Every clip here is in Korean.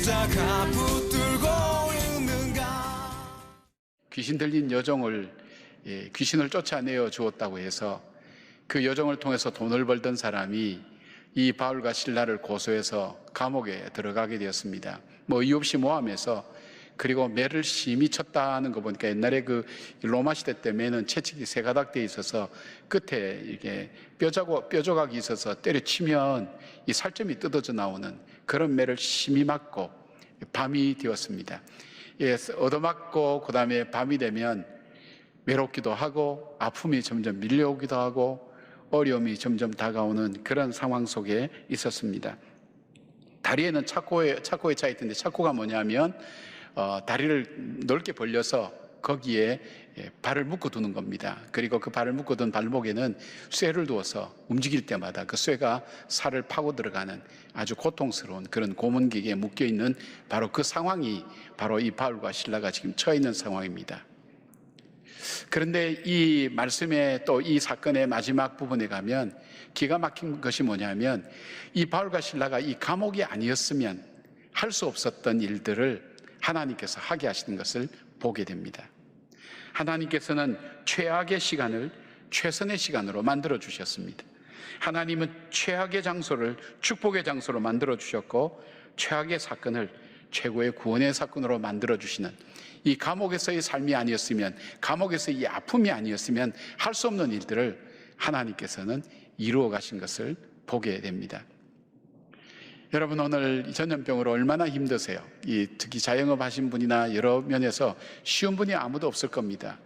십자가 붙들고 있는가. 귀신 들린 여종을 귀신을 쫓아내어 주었다고 해서 그 여종을 통해서 돈을 벌던 사람이 이 바울과 실라를 고소해서 감옥에 들어가게 되었습니다. 이유 없이 모함해서, 그리고 매를 심히 쳤다는 거 보니까 옛날에 그 로마 시대 때 매는 채찍이 세 가닥 되어 있어서 끝에 이게 뼈조각이 있어서 때려치면 이 살점이 뜯어져 나오는 그런 매를 심히 맞고 밤이 되었습니다. 얻어맞고 그 다음에 밤이 되면 외롭기도 하고 아픔이 점점 밀려오기도 하고 어려움이 점점 다가오는 그런 상황 속에 있었습니다. 다리에는 차코에 차 있던데, 차코가 뭐냐면 다리를 넓게 벌려서 거기에 발을 묶어 두는 겁니다. 그리고 그 발을 묶어 둔 발목에는 쇠를 두어서 움직일 때마다 그 쇠가 살을 파고 들어가는 아주 고통스러운 그런 고문기계에 묶여 있는 바로 그 상황이 바로 이 바울과 실라가 지금 처해 있는 상황입니다. 그런데 이 말씀의 또 이 사건의 마지막 부분에 가면 기가 막힌 것이 뭐냐면, 이 바울과 실라가 이 감옥이 아니었으면 할 수 없었던 일들을 하나님께서 하게 하시는 것을 보게 됩니다. 하나님께서는 최악의 시간을 최선의 시간으로 만들어 주셨습니다. 하나님은 최악의 장소를 축복의 장소로 만들어 주셨고, 최악의 사건을 최고의 구원의 사건으로 만들어 주시는, 이 감옥에서의 삶이 아니었으면, 감옥에서의 이 아픔이 아니었으면 할 수 없는 일들을 하나님께서는 이루어 가신 것을 보게 됩니다. 여러분, 오늘 전염병으로 얼마나 힘드세요? 특히 자영업 하신 분이나 여러 면에서 쉬운 분이 아무도 없을 겁니다.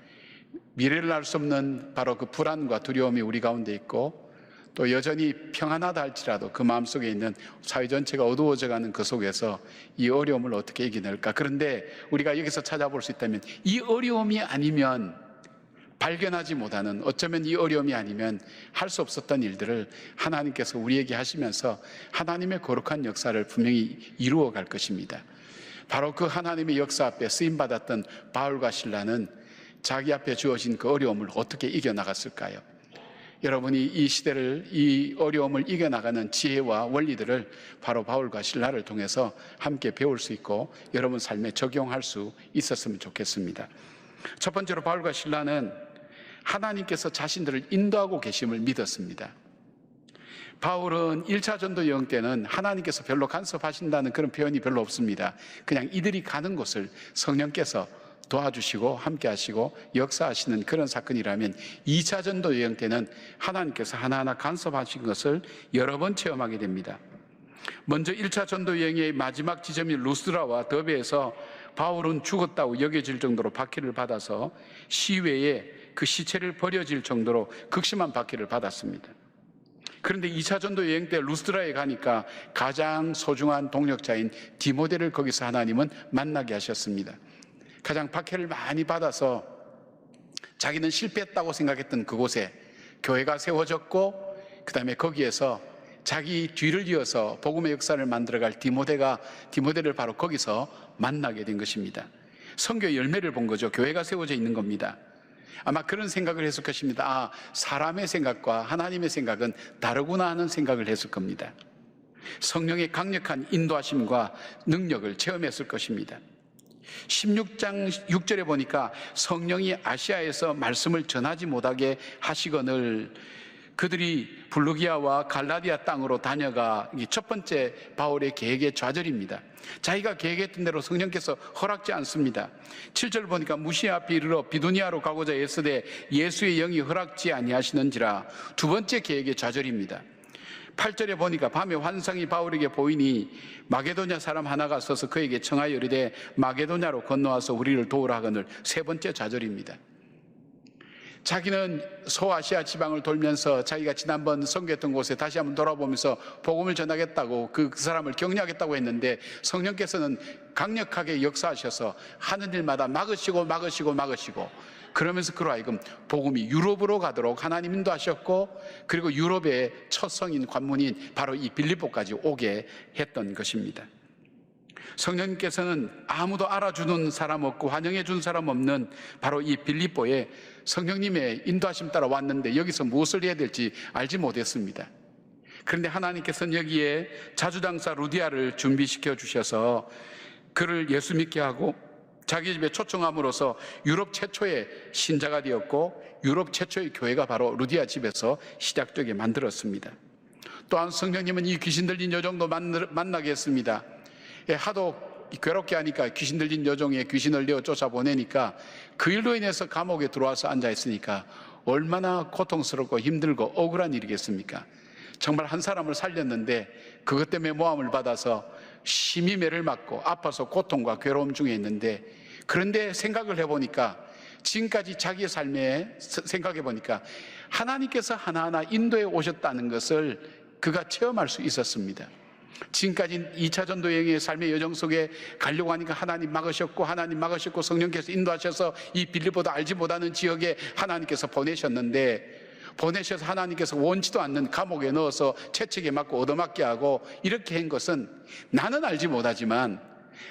미래를 알 수 없는 바로 그 불안과 두려움이 우리 가운데 있고, 또 여전히 평안하다 할지라도 그 마음속에 있는 사회 전체가 어두워져가는 그 속에서 이 어려움을 어떻게 이겨낼까? 그런데 우리가 여기서 찾아볼 수 있다면, 이 어려움이 아니면 발견하지 못하는, 어쩌면 이 어려움이 아니면 할 수 없었던 일들을 하나님께서 우리에게 하시면서 하나님의 거룩한 역사를 분명히 이루어 갈 것입니다. 바로 그 하나님의 역사 앞에 쓰임받았던 바울과 실라는 자기 앞에 주어진 그 어려움을 어떻게 이겨나갔을까요? 여러분이 이 시대를, 이 어려움을 이겨나가는 지혜와 원리들을 바로 바울과 실라를 통해서 함께 배울 수 있고 여러분 삶에 적용할 수 있었으면 좋겠습니다. 첫 번째로 바울과 실라는 하나님께서 자신들을 인도하고 계심을 믿었습니다. 바울은 1차 전도 여행 때는 하나님께서 별로 간섭하신다는 그런 표현이 별로 없습니다. 그냥 이들이 가는 곳을 성령께서 도와주시고 함께 하시고 역사하시는 그런 사건이라면, 2차 전도 여행 때는 하나님께서 하나하나 간섭하신 것을 여러 번 체험하게 됩니다. 먼저 1차 전도 여행의 마지막 지점인 루스드라와 더베에서 바울은 죽었다고 여겨질 정도로 박해를 받아서 시외에 그 시체를 버려질 정도로 극심한 박해를 받았습니다. 그런데 2차 전도 여행 때 루스드라에 가니까 가장 소중한 동력자인 디모데를 거기서 하나님은 만나게 하셨습니다. 가장 박해를 많이 받아서 자기는 실패했다고 생각했던 그곳에 교회가 세워졌고, 그 다음에 거기에서 자기 뒤를 이어서 복음의 역사를 만들어갈 디모데를 바로 거기서 만나게 된 것입니다. 선교의 열매를 본 거죠. 교회가 세워져 있는 겁니다. 아마 그런 생각을 했을 것입니다. 사람의 생각과 하나님의 생각은 다르구나 하는 생각을 했을 겁니다. 성령의 강력한 인도하심과 능력을 체험했을 것입니다. 16장 6절에 보니까 성령이 아시아에서 말씀을 전하지 못하게 하시거늘 그들이 블루기아와 갈라디아 땅으로 다녀가, 첫 번째 바울의 계획의 좌절입니다. 자기가 계획했던 대로 성령께서 허락지 않습니다. 7절 보니까 무시아 앞에 이르러 비두니아로 가고자 애쓰되 예수의 영이 허락지 아니하시는지라, 두 번째 계획의 좌절입니다. 8절에 보니까 밤에 환상이 바울에게 보이니 마게도냐 사람 하나가 서서 그에게 청하여 이르되 마게도냐로 건너와서 우리를 도우라 하거늘, 세 번째 좌절입니다. 자기는 소아시아 지방을 돌면서 자기가 지난번 선교했던 곳에 다시 한번 돌아보면서 복음을 전하겠다고 그 사람을 격려하겠다고 했는데, 성령께서는 강력하게 역사하셔서 하는 일마다 막으시고 그러면서 그로 하여금 복음이 유럽으로 가도록 하나님 인도하셨고, 그리고 유럽의 첫 성인 관문인 바로 이 빌립보까지 오게 했던 것입니다. 성령님께서는 아무도 알아주는 사람 없고 환영해 준 사람 없는 바로 이 빌립보에 성령님의 인도하심 따라 왔는데, 여기서 무엇을 해야 될지 알지 못했습니다. 그런데 하나님께서는 여기에 자주장사 루디아를 준비시켜 주셔서 그를 예수 믿게 하고 자기 집에 초청함으로써 유럽 최초의 신자가 되었고 유럽 최초의 교회가 바로 루디아 집에서 시작되게 만들었습니다. 또한 성령님은 이 귀신 들린 여종도 만나게 했습니다. 하도 괴롭게 하니까 귀신 들린 여종에 귀신을 내어 쫓아보내니까 그 일로 인해서 감옥에 들어와서 앉아있으니까 얼마나 고통스럽고 힘들고 억울한 일이겠습니까? 정말 한 사람을 살렸는데 그것 때문에 모함을 받아서 심히 매를 맞고 아파서 고통과 괴로움 중에 있는데, 그런데 생각을 해보니까 지금까지 자기의 삶에 생각해 보니까 하나님께서 하나하나 인도해 오셨다는 것을 그가 체험할 수 있었습니다. 지금까지 2차 전도 여행의 삶의 여정 속에 가려고 하니까 하나님 막으셨고 성령께서 인도하셔서 이 빌립보도 알지 못하는 지역에 하나님께서 보내셨는데, 보내셔서 하나님께서 원치도 않는 감옥에 넣어서 채찍에 맞고 얻어맞게 하고 이렇게 한 것은 나는 알지 못하지만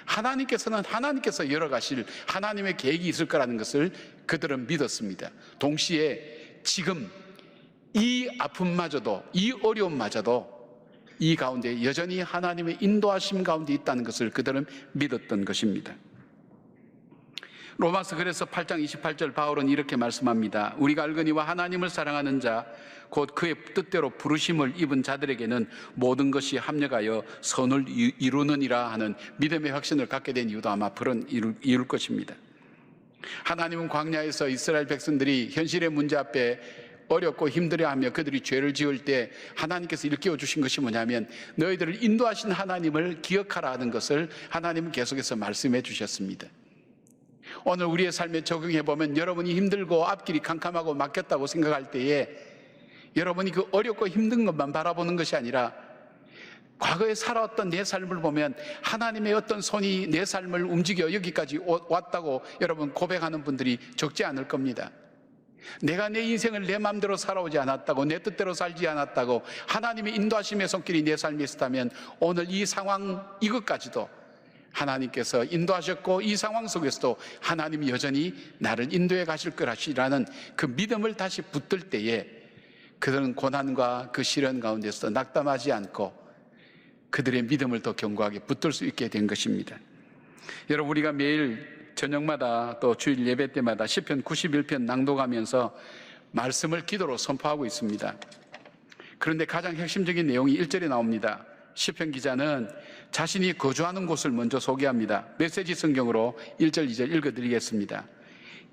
하나님께서는 하나님께서 열어가실 하나님의 계획이 있을 거라는 것을 그들은 믿었습니다. 동시에 지금 이 아픔마저도, 이 어려움마저도 이 가운데 여전히 하나님의 인도하심 가운데 있다는 것을 그들은 믿었던 것입니다. 로마서 그래서 8장 28절 바울은 이렇게 말씀합니다. 우리가 알거니와 하나님을 사랑하는 자 곧 그의 뜻대로 부르심을 입은 자들에게는 모든 것이 합력하여 선을 이루느니라 하는 믿음의 확신을 갖게 된 이유도 아마 그런 이유일 것입니다. 하나님은 광야에서 이스라엘 백성들이 현실의 문제 앞에 어렵고 힘들어하며 그들이 죄를 지을 때 하나님께서 일깨워 주신 것이 뭐냐면 너희들을 인도하신 하나님을 기억하라 하는 것을 하나님은 계속해서 말씀해 주셨습니다. 오늘 우리의 삶에 적용해 보면 여러분이 힘들고 앞길이 캄캄하고 막혔다고 생각할 때에 여러분이 그 어렵고 힘든 것만 바라보는 것이 아니라 과거에 살아왔던 내 삶을 보면 하나님의 어떤 손이 내 삶을 움직여 여기까지 왔다고 여러분 고백하는 분들이 적지 않을 겁니다. 내가 내 인생을 내 마음대로 살아오지 않았다고, 내 뜻대로 살지 않았다고 하나님의 인도하심의 손길이 내 삶에 있었다면 오늘 이 상황 이것까지도 하나님께서 인도하셨고 이 상황 속에서도 하나님이 여전히 나를 인도해 가실 것이라는 그 믿음을 다시 붙들 때에 그들은 고난과 그 시련 가운데서 낙담하지 않고 그들의 믿음을 더 견고하게 붙들 수 있게 된 것입니다. 여러분, 우리가 매일 저녁마다 또 주일 예배 때마다 시편 91편 낭독하면서 말씀을 기도로 선포하고 있습니다. 그런데 가장 핵심적인 내용이 1절에 나옵니다. 시편 기자는 자신이 거주하는 곳을 먼저 소개합니다. 메시지 성경으로 1절 2절 읽어드리겠습니다.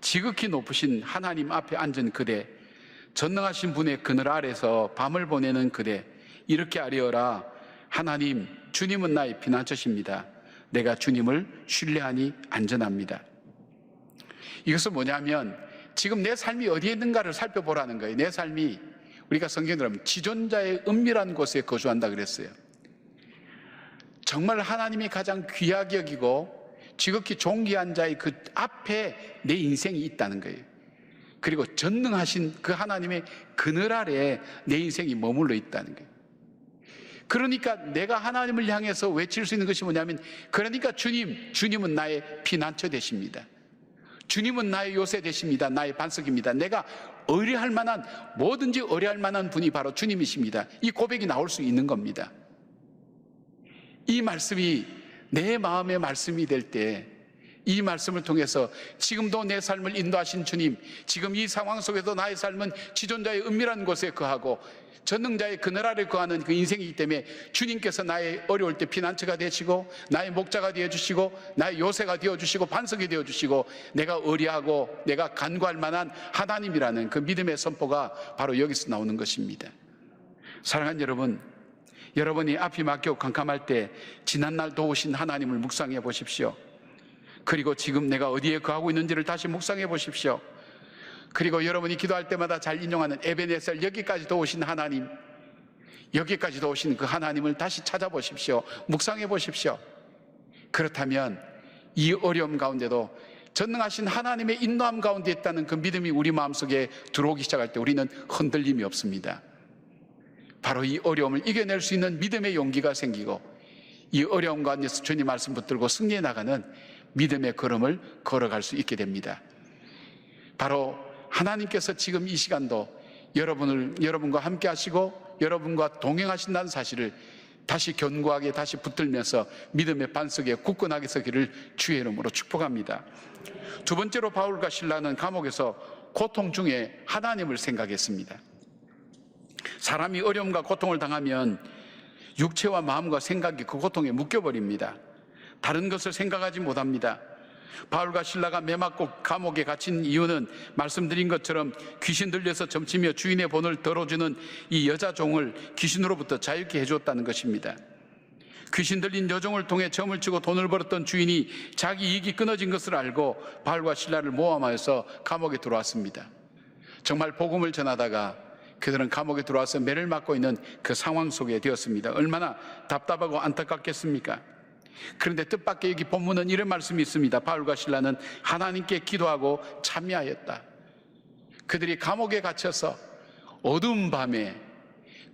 지극히 높으신 하나님 앞에 앉은 그대, 전능하신 분의 그늘 아래서 밤을 보내는 그대, 이렇게 아뢰어라. 하나님, 주님은 나의 피난처십니다. 내가 주님을 신뢰하니 안전합니다. 이것은 뭐냐면 지금 내 삶이 어디에 있는가를 살펴보라는 거예요. 내 삶이, 우리가 성경에 보면 지존자의 은밀한 곳에 거주한다 그랬어요. 정말 하나님이 가장 귀하게 여기고 지극히 존귀한 자의 그 앞에 내 인생이 있다는 거예요. 그리고 전능하신 그 하나님의 그늘 아래에 내 인생이 머물러 있다는 거예요. 그러니까 내가 하나님을 향해서 외칠 수 있는 것이 뭐냐면, 그러니까 주님은 나의 피난처 되십니다. 주님은 나의 요새 되십니다. 나의 반석입니다. 내가 의뢰할 만한, 뭐든지 의뢰할 만한 분이 바로 주님이십니다. 이 고백이 나올 수 있는 겁니다. 이 말씀이 내 마음의 말씀이 될 때, 이 말씀을 통해서 지금도 내 삶을 인도하신 주님, 지금 이 상황 속에도 나의 삶은 지존자의 은밀한 곳에 거하고 전능자의 그늘 아래 거하는 그 인생이기 때문에 주님께서 나의 어려울 때 피난처가 되시고 나의 목자가 되어주시고 나의 요새가 되어주시고 반석이 되어주시고 내가 의뢰하고 내가 간구할 만한 하나님이라는 그 믿음의 선포가 바로 여기서 나오는 것입니다. 사랑하는 여러분, 여러분이 앞이 막히고 캄캄할 때 지난날 도우신 하나님을 묵상해 보십시오. 그리고 지금 내가 어디에 거하고 있는지를 다시 묵상해 보십시오. 그리고 여러분이 기도할 때마다 잘 인용하는 에베네셀, 여기까지 도우신 하나님, 여기까지 도우신 그 하나님을 다시 찾아보십시오. 묵상해 보십시오. 그렇다면 이 어려움 가운데도 전능하신 하나님의 인도함 가운데 있다는 그 믿음이 우리 마음속에 들어오기 시작할 때 우리는 흔들림이 없습니다. 바로 이 어려움을 이겨낼 수 있는 믿음의 용기가 생기고 이 어려움 가운데서 주님 말씀 붙들고 승리해 나가는 믿음의 걸음을 걸어갈 수 있게 됩니다. 바로 하나님께서 지금 이 시간도 여러분과 함께 하시고 여러분과 동행하신다는 사실을 다시 견고하게 다시 붙들면서 믿음의 반석에 굳건하게 서기를 주의 이름으로 축복합니다. 두 번째로 바울과 실라는 감옥에서 고통 중에 하나님을 생각했습니다. 사람이 어려움과 고통을 당하면 육체와 마음과 생각이 그 고통에 묶여버립니다. 다른 것을 생각하지 못합니다. 바울과 실라가 매맞고 감옥에 갇힌 이유는 말씀드린 것처럼 귀신 들려서 점치며 주인의 본을 덜어주는 이 여자 종을 귀신으로부터 자유케 해주었다는 것입니다. 귀신 들린 여종을 통해 점을 치고 돈을 벌었던 주인이 자기 이익이 끊어진 것을 알고 바울과 실라를 모함하여서 감옥에 들어왔습니다. 정말 복음을 전하다가 그들은 감옥에 들어와서 매를 맞고 있는 그 상황 속에 되었습니다. 얼마나 답답하고 안타깝겠습니까? 그런데 뜻밖의 여기 본문은 이런 말씀이 있습니다. 바울과 실라는 하나님께 기도하고 찬미하였다. 그들이 감옥에 갇혀서 어두운 밤에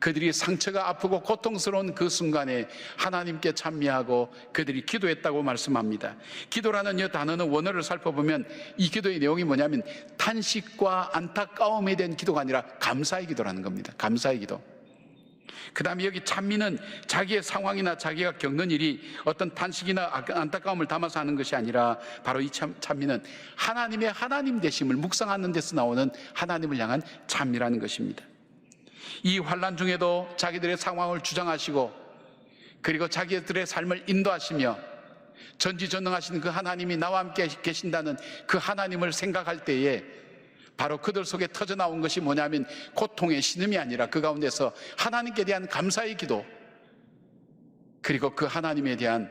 그들이 상처가 아프고 고통스러운 그 순간에 하나님께 찬미하고 그들이 기도했다고 말씀합니다. 기도라는 이 단어는 원어를 살펴보면 이 기도의 내용이 뭐냐면 탄식과 안타까움에 대한 기도가 아니라 감사의 기도라는 겁니다. 감사의 기도. 그 다음에 여기 찬미는 자기의 상황이나 자기가 겪는 일이 어떤 탄식이나 안타까움을 담아서 하는 것이 아니라 바로 이 찬미는 하나님의 하나님 되심을 묵상하는 데서 나오는 하나님을 향한 찬미라는 것입니다. 이 환난 중에도 자기들의 상황을 주장하시고 그리고 자기들의 삶을 인도하시며 전지전능하신 그 하나님이 나와 함께 계신다는 그 하나님을 생각할 때에 바로 그들 속에 터져나온 것이 뭐냐면 고통의 신음이 아니라 그 가운데서 하나님께 대한 감사의 기도, 그리고 그 하나님에 대한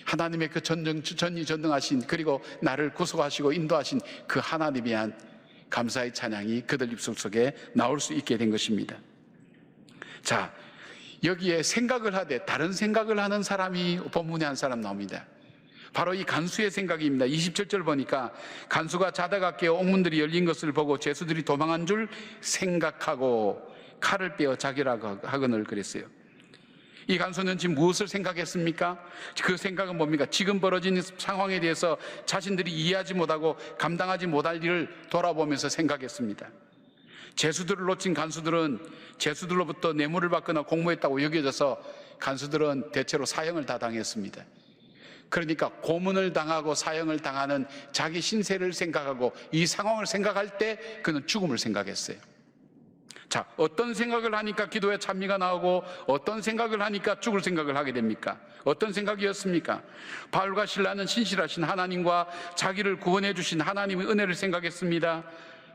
하나님의 그 전지전능하신 그리고 나를 구속하시고 인도하신 그 하나님에 대한 감사의 찬양이 그들 입술 속에 나올 수 있게 된 것입니다. 자, 여기에 생각을 하되 다른 생각을 하는 사람이 본문에 한 사람 나옵니다. 바로 이 간수의 생각입니다. 27절 보니까 간수가 자다가 깨어 옥문들이 열린 것을 보고 죄수들이 도망한 줄 생각하고 칼을 빼어 자기라고 하거늘 그랬어요. 이 간수는 지금 무엇을 생각했습니까? 그 생각은 뭡니까? 지금 벌어진 상황에 대해서 자신들이 이해하지 못하고 감당하지 못할 일을 돌아보면서 생각했습니다. 죄수들을 놓친 간수들은 죄수들로부터 뇌물을 받거나 공모했다고 여겨져서 간수들은 대체로 사형을 다 당했습니다. 그러니까 고문을 당하고 사형을 당하는 자기 신세를 생각하고 이 상황을 생각할 때 그는 죽음을 생각했어요. 자, 어떤 생각을 하니까 기도에 찬미가 나오고 어떤 생각을 하니까 죽을 생각을 하게 됩니까? 어떤 생각이었습니까? 바울과 실라는 신실하신 하나님과 자기를 구원해 주신 하나님의 은혜를 생각했습니다.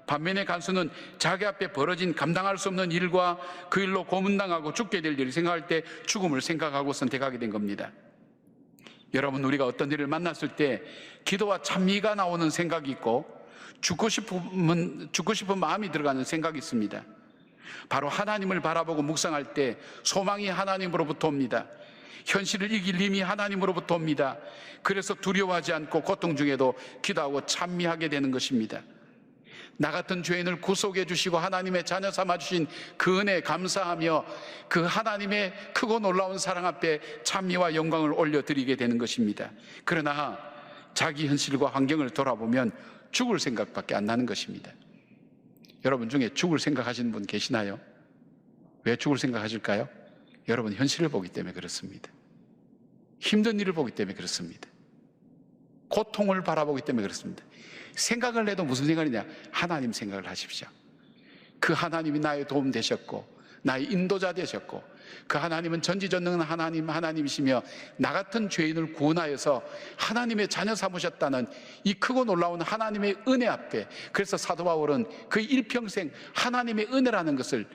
반면에 간수는 자기 앞에 벌어진 감당할 수 없는 일과 그 일로 고문당하고 죽게 될 일을 생각할 때 죽음을 생각하고 선택하게 된 겁니다. 여러분, 우리가 어떤 일을 만났을 때 기도와 찬미가 나오는 생각이 있고 죽고 싶은 마음이 들어가는 생각이 있습니다. 바로 하나님을 바라보고 묵상할 때 소망이 하나님으로부터 옵니다. 현실을 이길 힘이 하나님으로부터 옵니다. 그래서 두려워하지 않고 고통 중에도 기도하고 찬미하게 되는 것입니다. 나 같은 죄인을 구속해 주시고 하나님의 자녀 삼아 주신 그 은혜에 감사하며 그 하나님의 크고 놀라운 사랑 앞에 찬미와 영광을 올려드리게 되는 것입니다. 그러나 자기 현실과 환경을 돌아보면 죽을 생각밖에 안 나는 것입니다. 여러분 중에 죽을 생각하시는 분 계시나요? 왜 죽을 생각하실까요? 여러분 현실을 보기 때문에 그렇습니다. 힘든 일을 보기 때문에 그렇습니다. 고통을 바라보기 때문에 그렇습니다. 생각을 해도 무슨 생각이냐? 하나님 생각을 하십시오. 그 하나님이 나의 도움 되셨고 나의 인도자 되셨고 그 하나님은 전지전능한 하나님이시며 나 같은 죄인을 구원하여서 하나님의 자녀 삼으셨다는 이 크고 놀라운 하나님의 은혜 앞에, 그래서 사도 바울은 그 일평생 하나님의 은혜라는 것을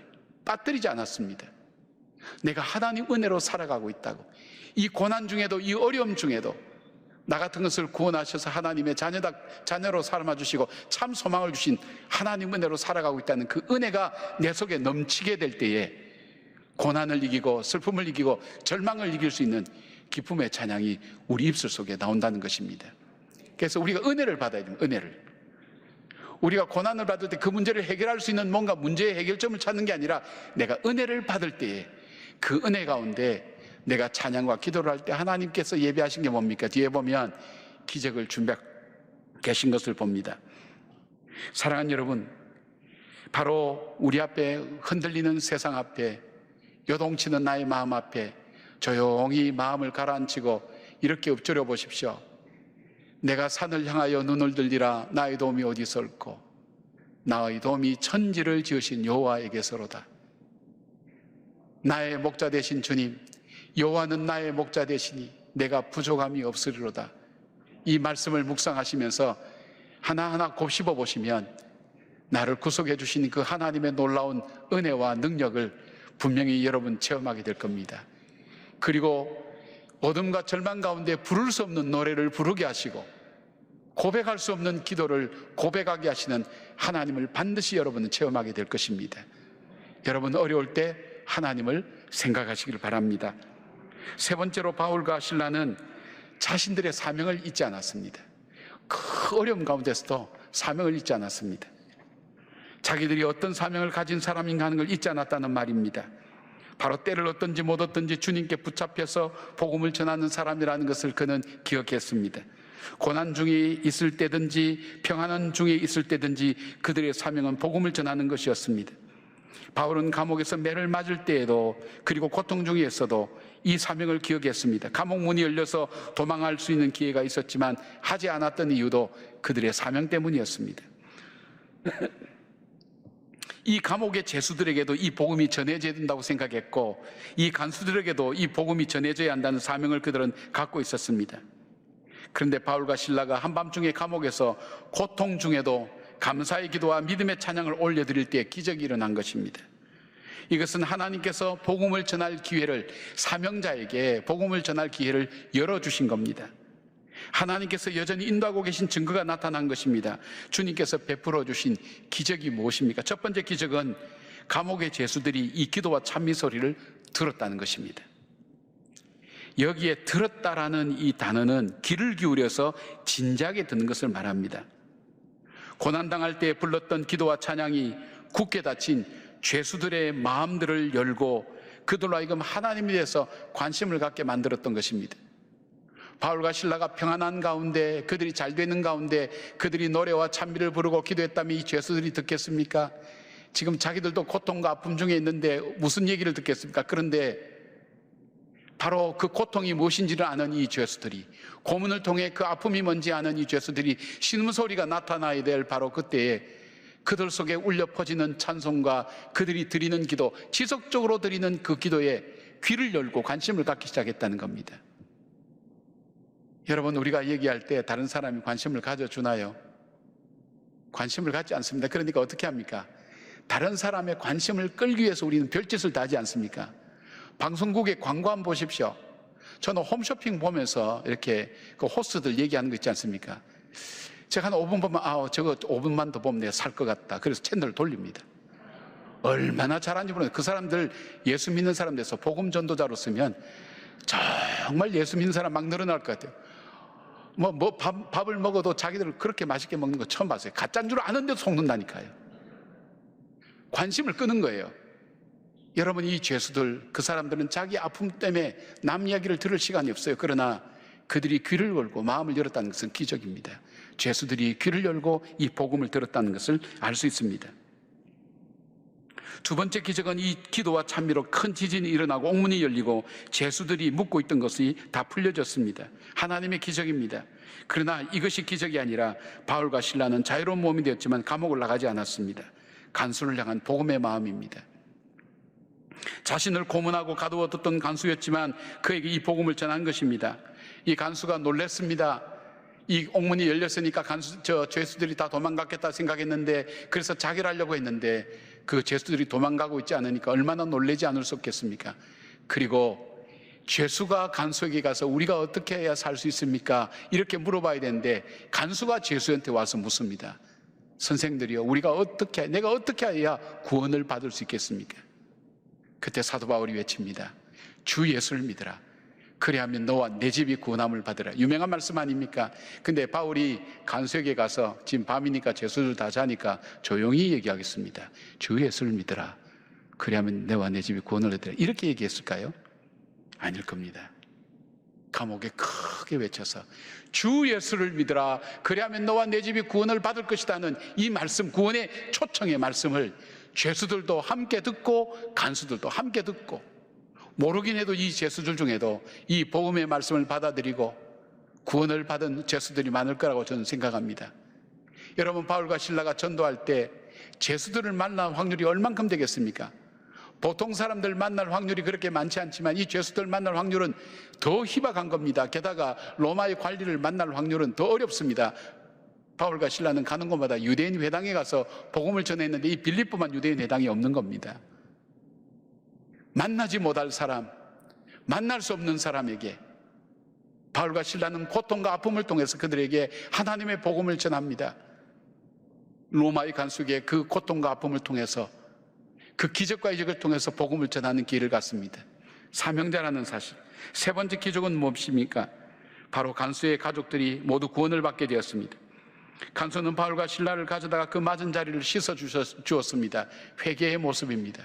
빠뜨리지 않았습니다. 내가 하나님 은혜로 살아가고 있다고, 이 고난 중에도 이 어려움 중에도 나 같은 것을 구원하셔서 하나님의 자녀로 삼아주시고 참 소망을 주신 하나님 은혜로 살아가고 있다는 그 은혜가 내 속에 넘치게 될 때에 고난을 이기고 슬픔을 이기고 절망을 이길 수 있는 기쁨의 찬양이 우리 입술 속에 나온다는 것입니다. 그래서 우리가 은혜를 받아야 됩니다. 은혜를. 우리가 고난을 받을 때 그 문제를 해결할 수 있는 뭔가 문제의 해결점을 찾는 게 아니라 내가 은혜를 받을 때에 그 은혜 가운데 내가 찬양과 기도를 할 때 하나님께서 예비하신 게 뭡니까? 뒤에 보면 기적을 준비하고 계신 것을 봅니다. 사랑하는 여러분, 바로 우리 앞에 흔들리는 세상 앞에, 요동치는 나의 마음 앞에 조용히 마음을 가라앉히고 이렇게 엎드려 보십시오. 내가 산을 향하여 눈을 들리라. 나의 도움이 어디서 올꼬? 나의 도움이 천지를 지으신 여호와에게서로다. 나의 목자 되신 주님, 여호와는 나의 목자 되시니 내가 부족함이 없으리로다. 이 말씀을 묵상하시면서 하나하나 곱씹어 보시면 나를 구속해 주신 그 하나님의 놀라운 은혜와 능력을 분명히 여러분 체험하게 될 겁니다. 그리고 어둠과 절망 가운데 부를 수 없는 노래를 부르게 하시고 고백할 수 없는 기도를 고백하게 하시는 하나님을 반드시 여러분은 체험하게 될 것입니다. 여러분 어려울 때 하나님을 생각하시길 바랍니다. 세 번째로 바울과 실라는 자신들의 사명을 잊지 않았습니다. 그 어려움 가운데서도 사명을 잊지 않았습니다. 자기들이 어떤 사명을 가진 사람인가 하는 걸 잊지 않았다는 말입니다. 바로 때를 얻든지 못 얻든지 주님께 붙잡혀서 복음을 전하는 사람이라는 것을 그는 기억했습니다. 고난 중에 있을 때든지 평안한 중에 있을 때든지 그들의 사명은 복음을 전하는 것이었습니다. 바울은 감옥에서 매를 맞을 때에도 그리고 고통 중에서도 이 사명을 기억했습니다. 감옥 문이 열려서 도망할 수 있는 기회가 있었지만 하지 않았던 이유도 그들의 사명 때문이었습니다. 이 감옥의 죄수들에게도 이 복음이 전해져야 된다고 생각했고 이 간수들에게도 이 복음이 전해져야 한다는 사명을 그들은 갖고 있었습니다. 그런데 바울과 실라가 한밤중에 감옥에서 고통 중에도 감사의 기도와 믿음의 찬양을 올려드릴 때 기적이 일어난 것입니다. 이것은 하나님께서 복음을 전할 기회를, 사명자에게 복음을 전할 기회를 열어주신 겁니다. 하나님께서 여전히 인도하고 계신 증거가 나타난 것입니다. 주님께서 베풀어 주신 기적이 무엇입니까? 첫 번째 기적은 감옥의 죄수들이 이 기도와 찬미 소리를 들었다는 것입니다. 여기에 들었다라는 이 단어는 귀를 기울여서 진지하게 듣는 것을 말합니다. 고난당할 때 불렀던 기도와 찬양이 굳게 닫힌 죄수들의 마음들을 열고 그들로 하여금 하나님에 대해서 관심을 갖게 만들었던 것입니다. 바울과 실라가 평안한 가운데, 그들이 잘 되는 가운데 그들이 노래와 찬미를 부르고 기도했다면 이 죄수들이 듣겠습니까? 지금 자기들도 고통과 아픔 중에 있는데 무슨 얘기를 듣겠습니까? 그런데 바로 그 고통이 무엇인지를 아는 이 죄수들이, 고문을 통해 그 아픔이 뭔지 아는 이 죄수들이 신음소리가 나타나야 될 바로 그때에 그들 속에 울려 퍼지는 찬송과 그들이 드리는 기도, 지속적으로 드리는 그 기도에 귀를 열고 관심을 갖기 시작했다는 겁니다. 여러분, 우리가 얘기할 때 다른 사람이 관심을 가져주나요? 관심을 갖지 않습니다. 그러니까 어떻게 합니까? 다른 사람의 관심을 끌기 위해서 우리는 별짓을 다 하지 않습니까? 방송국의 광고 한번 보십시오. 저는 홈쇼핑 보면서 이렇게 그 호스들 얘기하는 거 있지 않습니까? 제가 한 5분 보면 저거 5분만 더 보면 내가 살 것 같다. 그래서 채널을 돌립니다. 얼마나 잘하는지 모르겠어요. 그 사람들 예수 믿는 사람 돼서 복음 전도자로 쓰면 정말 예수 믿는 사람 막 늘어날 것 같아요. 밥을 먹어도 자기들 그렇게 맛있게 먹는 거 처음 봤어요. 가짜인 줄 아는데도 속는다니까요. 관심을 끄는 거예요. 여러분, 이 죄수들, 그 사람들은 자기 아픔 때문에 남 이야기를 들을 시간이 없어요. 그러나 그들이 귀를 열고 마음을 열었다는 것은 기적입니다. 죄수들이 귀를 열고 이 복음을 들었다는 것을 알 수 있습니다. 두 번째 기적은 이 기도와 찬미로 큰 지진이 일어나고 옥문이 열리고 죄수들이 묵고 있던 것이 다 풀려졌습니다. 하나님의 기적입니다. 그러나 이것이 기적이 아니라 바울과 실라는 자유로운 몸이 되었지만 감옥을 나가지 않았습니다. 간수를 향한 복음의 마음입니다. 자신을 고문하고 가두어뒀던 간수였지만 그에게 이 복음을 전한 것입니다. 이 간수가 놀랐습니다. 이 옥문이 열렸으니까 죄수들이 다 도망갔겠다 생각했는데, 그래서 자결 하려고 했는데 그 죄수들이 도망가고 있지 않으니까 얼마나 놀라지 않을 수 없겠습니까? 그리고 죄수가 간수에게 가서 우리가 어떻게 해야 살 수 있습니까? 이렇게 물어봐야 되는데 간수가 죄수한테 와서 묻습니다. 선생들이요, 내가 어떻게 해야 구원을 받을 수 있겠습니까? 그때 사도 바울이 외칩니다. 주 예수를 믿으라. 그리하면 너와 내 집이 구원함을 받으라. 유명한 말씀 아닙니까? 근데 바울이 간수에게 가서 지금 밤이니까 죄수들 다 자니까 조용히 얘기하겠습니다. 주 예수를 믿으라. 그리하면 너와 내 집이 구원을 얻으라. 이렇게 얘기했을까요? 아닐 겁니다. 감옥에 크게 외쳐서 주 예수를 믿으라 그리하면 너와 내 집이 구원을 받을 것이다는 이 말씀, 구원의 초청의 말씀을 죄수들도 함께 듣고 간수들도 함께 듣고, 모르긴 해도 이 죄수들 중에도 이 복음의 말씀을 받아들이고 구원을 받은 죄수들이 많을 거라고 저는 생각합니다. 여러분, 바울과 실라가 전도할 때 죄수들을 만날 확률이 얼만큼 되겠습니까? 보통 사람들 만날 확률이 그렇게 많지 않지만 이 죄수들 만날 확률은 더 희박한 겁니다. 게다가 로마의 관리를 만날 확률은 더 어렵습니다. 바울과 실라는 가는 곳마다 유대인 회당에 가서 복음을 전했는데 이 빌립보만 유대인 회당이 없는 겁니다. 만나지 못할 사람, 만날 수 없는 사람에게 바울과 실라는 고통과 아픔을 통해서 그들에게 하나님의 복음을 전합니다. 로마의 간수에게 그 고통과 아픔을 통해서, 그 기적과 이적을 통해서 복음을 전하는 길을 갔습니다. 사명자라는 사실. 세 번째 기적은 무엇입니까? 바로 간수의 가족들이 모두 구원을 받게 되었습니다. 간수는 바울과 실라를 가져다가 그 맞은 자리를 씻어 주었습니다. 회개의 모습입니다.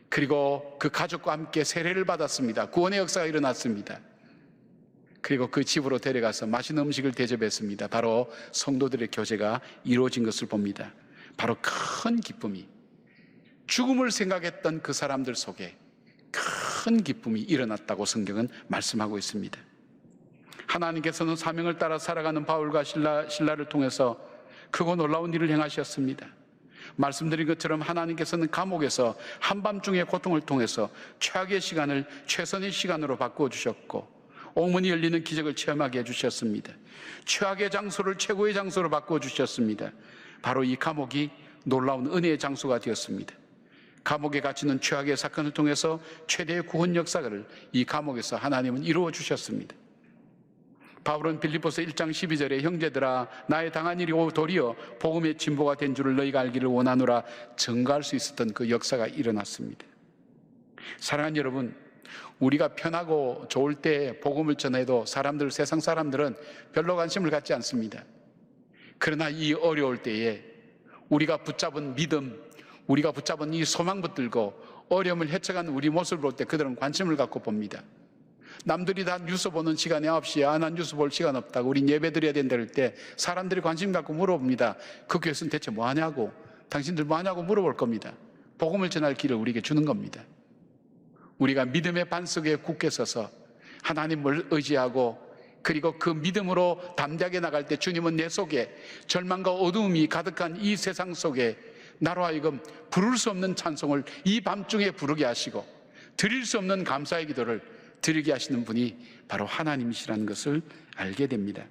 그리고 그 가족과 함께 세례를 받았습니다. 구원의 역사가 일어났습니다. 그리고 그 집으로 데려가서 맛있는 음식을 대접했습니다. 바로 성도들의 교제가 이루어진 것을 봅니다. 바로 큰 기쁨이, 죽음을 생각했던 그 사람들 속에 큰 기쁨이 일어났다고 성경은 말씀하고 있습니다. 하나님께서는 사명을 따라 살아가는 바울과 실라를 통해서 크고 놀라운 일을 행하셨습니다. 말씀드린 것처럼 하나님께서는 감옥에서 한밤중의 고통을 통해서 최악의 시간을 최선의 시간으로 바꾸어 주셨고, 옥문이 열리는 기적을 체험하게 해주셨습니다. 최악의 장소를 최고의 장소로 바꾸어 주셨습니다. 바로 이 감옥이 놀라운 은혜의 장소가 되었습니다. 감옥에 갇히는 최악의 사건을 통해서 최대의 구원 역사를 이 감옥에서 하나님은 이루어 주셨습니다. 바울은 빌립보서 1장 12절에 형제들아 나의 당한 일이 도리어 복음의 진보가 된 줄을 너희가 알기를 원하노라 증거할 수 있었던 그 역사가 일어났습니다. 사랑하는 여러분, 우리가 편하고 좋을 때 복음을 전해도 세상 사람들은 별로 관심을 갖지 않습니다. 그러나 이 어려울 때에 우리가 붙잡은 믿음, 우리가 붙잡은 이 소망 붙들고 어려움을 헤쳐가는 우리 모습을 볼 때 그들은 관심을 갖고 봅니다. 남들이 다 뉴스 보는 시간에 9시에 난 뉴스 볼 시간 없다고, 우린 예배 드려야 된다 할 때 사람들이 관심 갖고 물어봅니다. 그 교회에서는 대체 뭐 하냐고, 당신들 뭐 하냐고 물어볼 겁니다. 복음을 전할 길을 우리에게 주는 겁니다. 우리가 믿음의 반석에 굳게 서서 하나님을 의지하고, 그리고 그 믿음으로 담대하게 나갈 때 주님은 내 속에 절망과 어두움이 가득한 이 세상 속에 나로 하여금 부를 수 없는 찬송을 이 밤중에 부르게 하시고 드릴 수 없는 감사의 기도를 드리게 하시는 분이 바로 하나님이시라는 것을 알게 됩니다.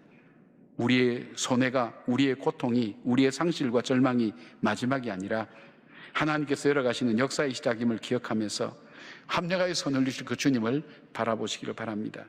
우리의 손해가, 우리의 고통이, 우리의 상실과 절망이 마지막이 아니라 하나님께서 열어가시는 역사의 시작임을 기억하면서 합력하여 손을 올리실 그 주님을 바라보시기를 바랍니다.